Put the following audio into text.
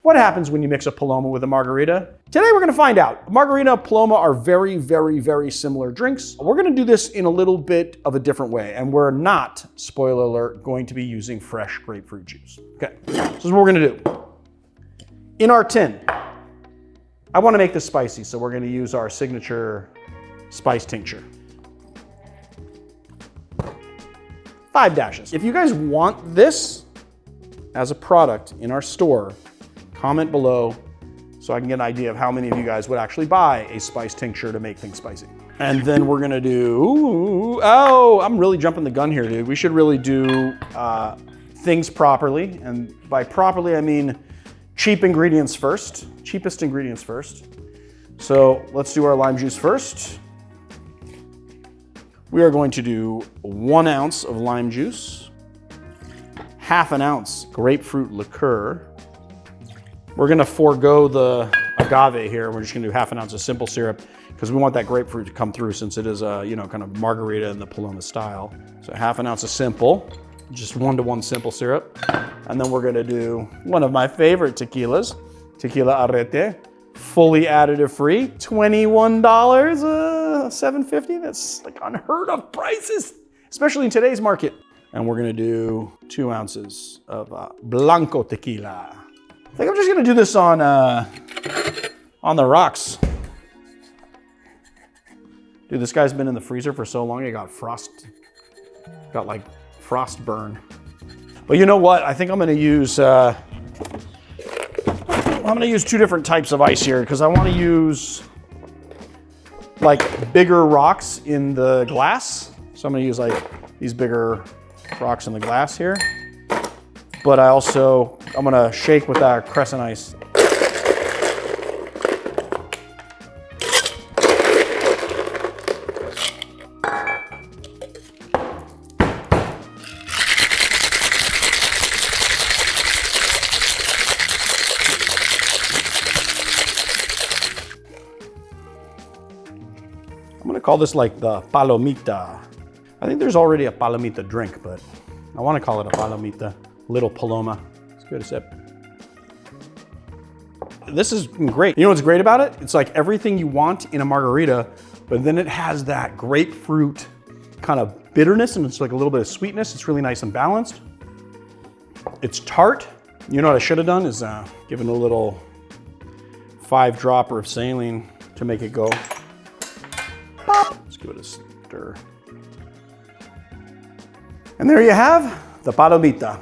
What happens when you mix a Paloma with a Margarita? Today we're gonna find out. Margarita and Paloma are very, very, very similar drinks. We're gonna do this in a little bit of a different way, and we're not, spoiler alert, going to be using fresh grapefruit juice. Okay, so this is what we're gonna do. In our tin, I wanna make this spicy, so we're gonna use our signature spice tincture. 5 dashes. If you guys want this as a product in our store, comment below so I can get an idea of how many of you guys would actually buy a spice tincture to make things spicy. And then we're gonna do, oh, I'm really jumping the gun here, dude. We should really do things properly. And by properly, I mean cheap ingredients first, cheapest ingredients first. So let's do our lime juice first. We are going to do 1 ounce of lime juice, 1/2 ounce grapefruit liqueur. We're gonna forego the agave here. We're just gonna do 1/2 ounce of simple syrup because we want that grapefruit to come through since it is a, kind of Margarita in the Paloma style. So 1/2 ounce of simple, just 1-to-1 simple syrup. And then we're gonna do one of my favorite tequilas, Tequila Arrete, fully additive free, $21, $7.50. That's like unheard of prices, especially in today's market. And we're gonna do 2 ounces of Blanco tequila. I think I'm just gonna do this on the rocks. Dude, this guy's been in the freezer for so long, it got like frost burn. But you know what? I think I'm gonna use 2 different types of ice here because I wanna use like bigger rocks in the glass. So I'm gonna use like these bigger rocks in the glass here. But I'm gonna shake with that crescent ice. I'm gonna call this like the Palomita. I think there's already a Palomita drink, but I wanna call it a Palomita. Little Paloma. Let's give it a sip. This is great. You know what's great about it? It's like everything you want in a margarita, but then it has that grapefruit kind of bitterness and it's like a little bit of sweetness. It's really nice and balanced. It's tart. You know what I should have done is given a little 5-dropper of saline to make it go. Let's give it a stir. And there you have the Palomita.